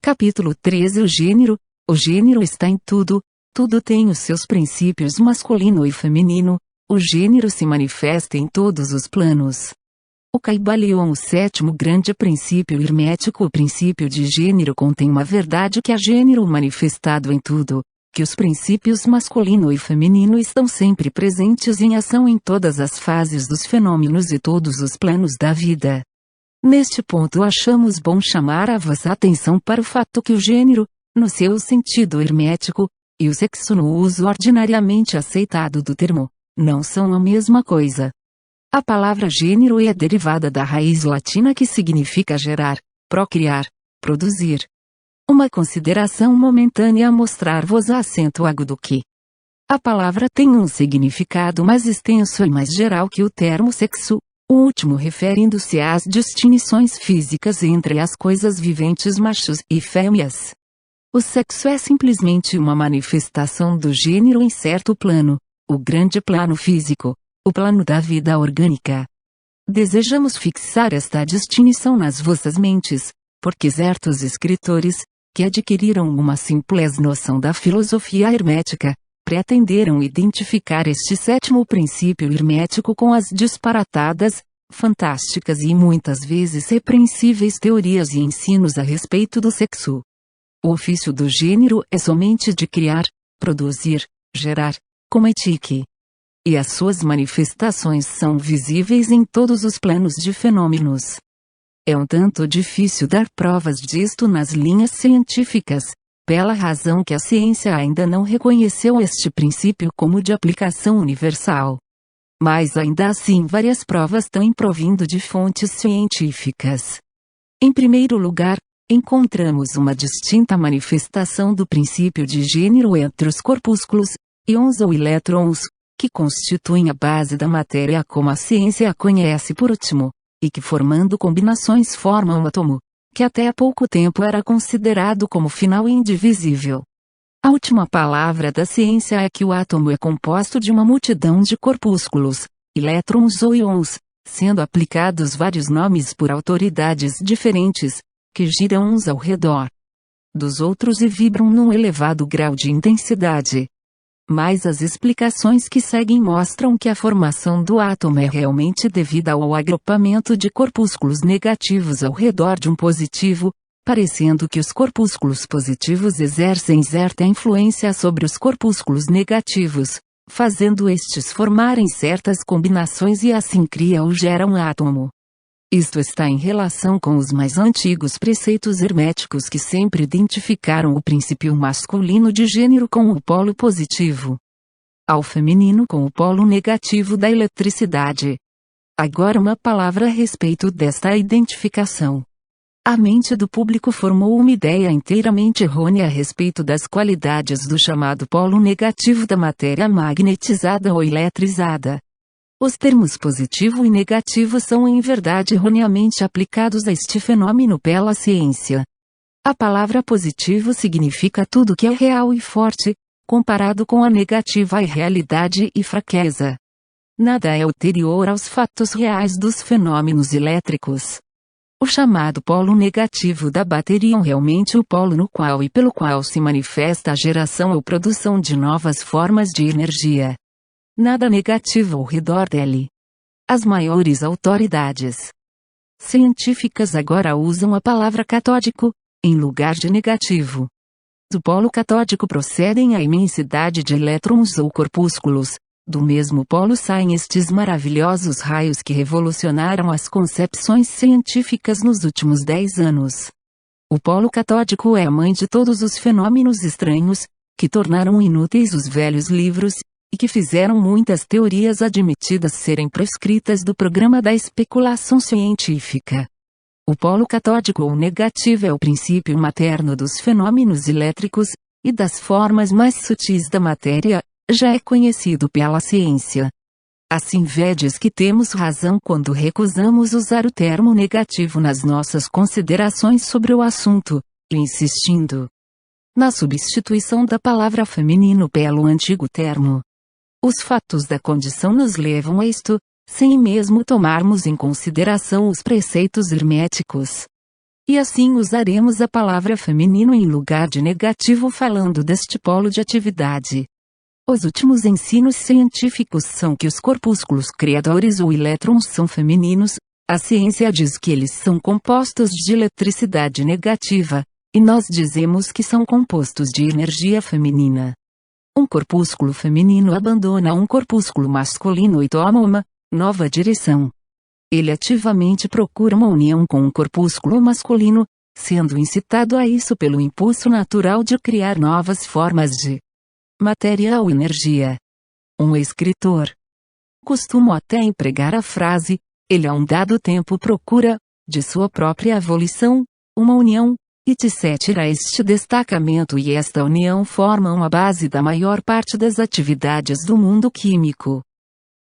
Capítulo 13. O gênero. O gênero está em tudo, tudo tem os seus princípios masculino e feminino, o gênero se manifesta em todos os planos. O Caibalion, o sétimo grande princípio hermético. O princípio de gênero contém uma verdade que é gênero manifestado em tudo, que os princípios masculino e feminino estão sempre presentes em ação em todas as fases dos fenômenos e todos os planos da vida. Neste ponto achamos bom chamar a vossa atenção para o fato que o gênero, no seu sentido hermético, e o sexo no uso ordinariamente aceitado do termo, não são a mesma coisa. A palavra gênero é derivada da raiz latina que significa gerar, procriar, produzir. Uma consideração momentânea a mostrar-vos a acento agudo que a palavra tem um significado mais extenso e mais geral que o termo sexo, o último referindo-se às distinções físicas entre as coisas viventes machos e fêmeas. O sexo é simplesmente uma manifestação do gênero em certo plano, o grande plano físico, o plano da vida orgânica. Desejamos fixar esta distinção nas vossas mentes, porque certos escritores, que adquiriram uma simples noção da filosofia hermética, pretenderam identificar este sétimo princípio hermético com as disparatadas, fantásticas e muitas vezes repreensíveis teorias e ensinos a respeito do sexo. O ofício do gênero é somente de criar, produzir, gerar, como etique. E as suas manifestações são visíveis em todos os planos de fenômenos. É um tanto difícil dar provas disto nas linhas científicas, pela razão que a ciência ainda não reconheceu este princípio como de aplicação universal. Mas ainda assim várias provas têm provindo de fontes científicas. Em primeiro lugar, encontramos uma distinta manifestação do princípio de gênero entre os corpúsculos, íons ou elétrons, que constituem a base da matéria como a ciência a conhece por último, e que formando combinações formam o átomo, que até há pouco tempo era considerado como final indivisível. A última palavra da ciência é que o átomo é composto de uma multidão de corpúsculos, elétrons ou íons, sendo aplicados vários nomes por autoridades diferentes, que giram uns ao redor dos outros e vibram num elevado grau de intensidade. Mas as explicações que seguem mostram que a formação do átomo é realmente devida ao agrupamento de corpúsculos negativos ao redor de um positivo, parecendo que os corpúsculos positivos exercem certa influência sobre os corpúsculos negativos, fazendo estes formarem certas combinações e assim criam ou geram um átomo. Isto está em relação com os mais antigos preceitos herméticos que sempre identificaram o princípio masculino de gênero com o polo positivo, ao feminino com o polo negativo da eletricidade. Agora uma palavra a respeito desta identificação. A mente do público formou uma ideia inteiramente errônea a respeito das qualidades do chamado polo negativo da matéria magnetizada ou eletrizada. Os termos positivo e negativo são em verdade erroneamente aplicados a este fenômeno pela ciência. A palavra positivo significa tudo que é real e forte, comparado com a negativa é realidade e fraqueza. Nada é ulterior aos fatos reais dos fenômenos elétricos. O chamado polo negativo da bateria é realmente o polo no qual e pelo qual se manifesta a geração ou produção de novas formas de energia. Nada negativo ao redor dele. As maiores autoridades científicas agora usam a palavra catódico, em lugar de negativo. Do polo catódico procedem a imensidade de elétrons ou corpúsculos, do mesmo polo saem estes maravilhosos raios que revolucionaram as concepções científicas nos últimos 10 anos. O polo catódico é a mãe de todos os fenômenos estranhos, que tornaram inúteis os velhos livros, e que fizeram muitas teorias admitidas serem prescritas do programa da especulação científica. O polo catódico ou negativo é o princípio materno dos fenômenos elétricos, e das formas mais sutis da matéria, já é conhecido pela ciência. Assim vedes que temos razão quando recusamos usar o termo negativo nas nossas considerações sobre o assunto, insistindo na substituição da palavra feminino pelo antigo termo. Os fatos da condição nos levam a isto, sem mesmo tomarmos em consideração os preceitos herméticos. E assim usaremos a palavra feminino em lugar de negativo falando deste polo de atividade. Os últimos ensinos científicos são que os corpúsculos criadores ou elétrons são femininos, a ciência diz que eles são compostos de eletricidade negativa, e nós dizemos que são compostos de energia feminina. Um corpúsculo feminino abandona um corpúsculo masculino e toma uma nova direção. Ele ativamente procura uma união com um corpúsculo masculino, sendo incitado a isso pelo impulso natural de criar novas formas de matéria ou energia. Um escritor costuma até empregar a frase, ele a um dado tempo procura, de sua própria volição, uma união, etc. Este destacamento e esta união formam a base da maior parte das atividades do mundo químico.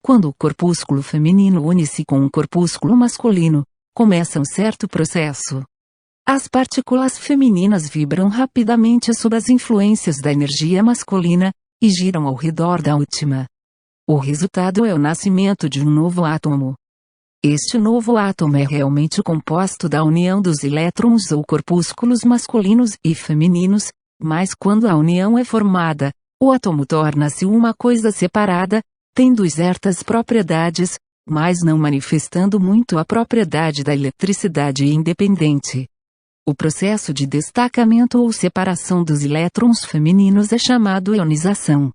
Quando o corpúsculo feminino une-se com um corpúsculo masculino, começa um certo processo. As partículas femininas vibram rapidamente sob as influências da energia masculina, e giram ao redor da última. O resultado é o nascimento de um novo átomo. Este novo átomo é realmente composto da união dos elétrons ou corpúsculos masculinos e femininos, mas quando a união é formada, o átomo torna-se uma coisa separada, tendo certas propriedades, mas não manifestando muito a propriedade da eletricidade independente. O processo de destacamento ou separação dos elétrons femininos é chamado ionização.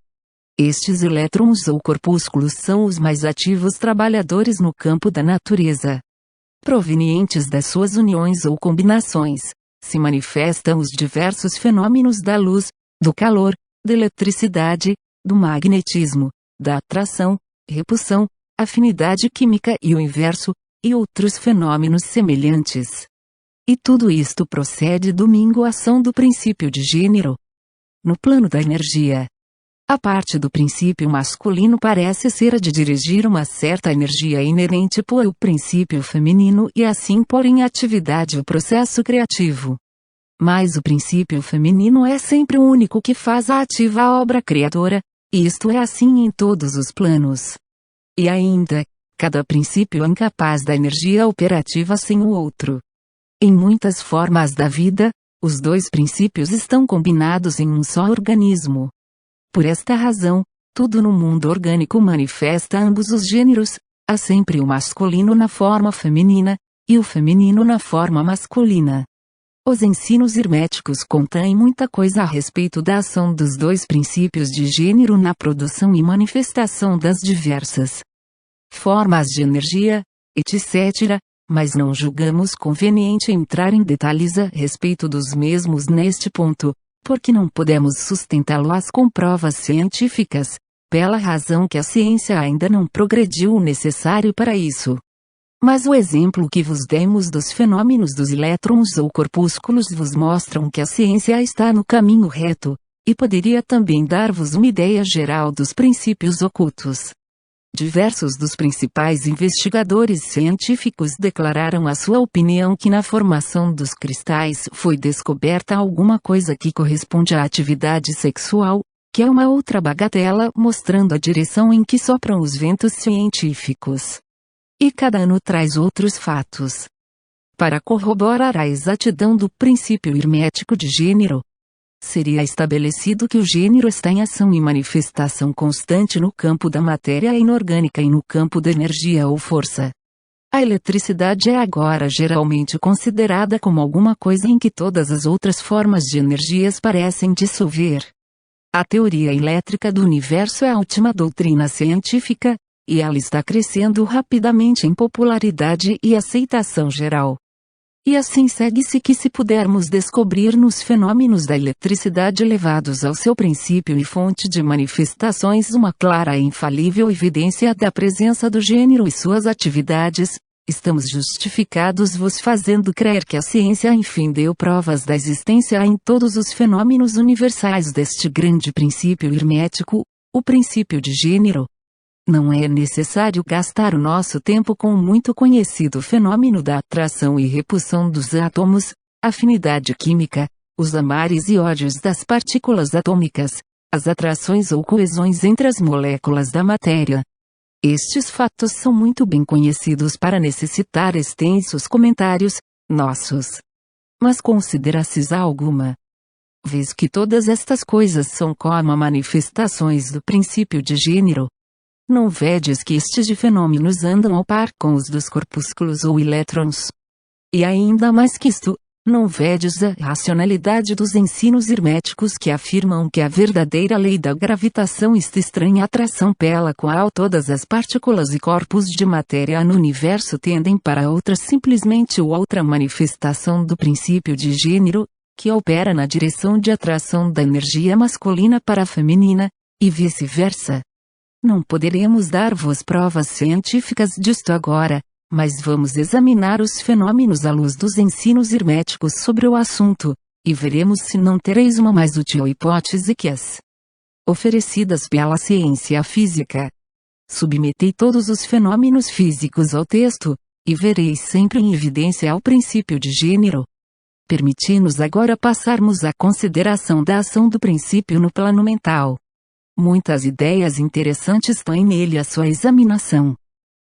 Estes elétrons ou corpúsculos são os mais ativos trabalhadores no campo da natureza. Provenientes das suas uniões ou combinações, se manifestam os diversos fenômenos da luz, do calor, da eletricidade, do magnetismo, da atração, repulsão, afinidade química e o inverso, e outros fenômenos semelhantes. E tudo isto procede do minguação do princípio de gênero. No plano da energia, a parte do princípio masculino parece ser a de dirigir uma certa energia inerente por o princípio feminino e assim pôr em atividade o processo criativo. Mas o princípio feminino é sempre o único que faz a ativa obra criadora, e isto é assim em todos os planos. E ainda, cada princípio é incapaz da energia operativa sem o outro. Em muitas formas da vida, os dois princípios estão combinados em um só organismo. Por esta razão, tudo no mundo orgânico manifesta ambos os gêneros, há sempre o masculino na forma feminina, e o feminino na forma masculina. Os ensinos herméticos contêm muita coisa a respeito da ação dos dois princípios de gênero na produção e manifestação das diversas formas de energia, etc., mas não julgamos conveniente entrar em detalhes a respeito dos mesmos neste ponto, porque não podemos sustentá-los com provas científicas, pela razão que a ciência ainda não progrediu o necessário para isso. Mas o exemplo que vos demos dos fenômenos dos elétrons ou corpúsculos vos mostram que a ciência está no caminho reto, e poderia também dar-vos uma ideia geral dos princípios ocultos. Diversos dos principais investigadores científicos declararam a sua opinião que na formação dos cristais foi descoberta alguma coisa que corresponde à atividade sexual, que é uma outra bagatela mostrando a direção em que sopram os ventos científicos. E cada ano traz outros fatos para corroborar a exatidão do princípio hermético de gênero. Seria estabelecido que o gênero está em ação e manifestação constante no campo da matéria inorgânica e no campo da energia ou força. A eletricidade é agora geralmente considerada como alguma coisa em que todas as outras formas de energias parecem dissolver. A teoria elétrica do universo é a última doutrina científica, e ela está crescendo rapidamente em popularidade e aceitação geral. E assim segue-se que se pudermos descobrir nos fenômenos da eletricidade levados ao seu princípio e fonte de manifestações uma clara e infalível evidência da presença do gênero e suas atividades, estamos justificados vos fazendo crer que a ciência enfim deu provas da existência em todos os fenômenos universais deste grande princípio hermético, o princípio de gênero. Não é necessário gastar o nosso tempo com o muito conhecido fenômeno da atração e repulsão dos átomos, afinidade química, os amares e ódios das partículas atômicas, as atrações ou coesões entre as moléculas da matéria. Estes fatos são muito bem conhecidos para necessitar extensos comentários nossos. Mas considerasses alguma vez que todas estas coisas são como manifestações do princípio de gênero? Não vedes que estes de fenômenos andam ao par com os dos corpúsculos ou elétrons? E ainda mais que isto, não vedes a racionalidade dos ensinos herméticos que afirmam que a verdadeira lei da gravitação, esta estranha atração pela qual todas as partículas e corpos de matéria no universo tendem para outra, simplesmente outra manifestação do princípio de gênero, que opera na direção de atração da energia masculina para a feminina, e vice-versa? Não poderemos dar-vos provas científicas disto agora, mas vamos examinar os fenômenos à luz dos ensinos herméticos sobre o assunto, e veremos se não tereis uma mais útil hipótese que as oferecidas pela ciência física. Submetei todos os fenômenos físicos ao texto, e vereis sempre em evidência o princípio de gênero. Permiti-nos agora passarmos à consideração da ação do princípio no plano mental. Muitas ideias interessantes têm nele a sua examinação.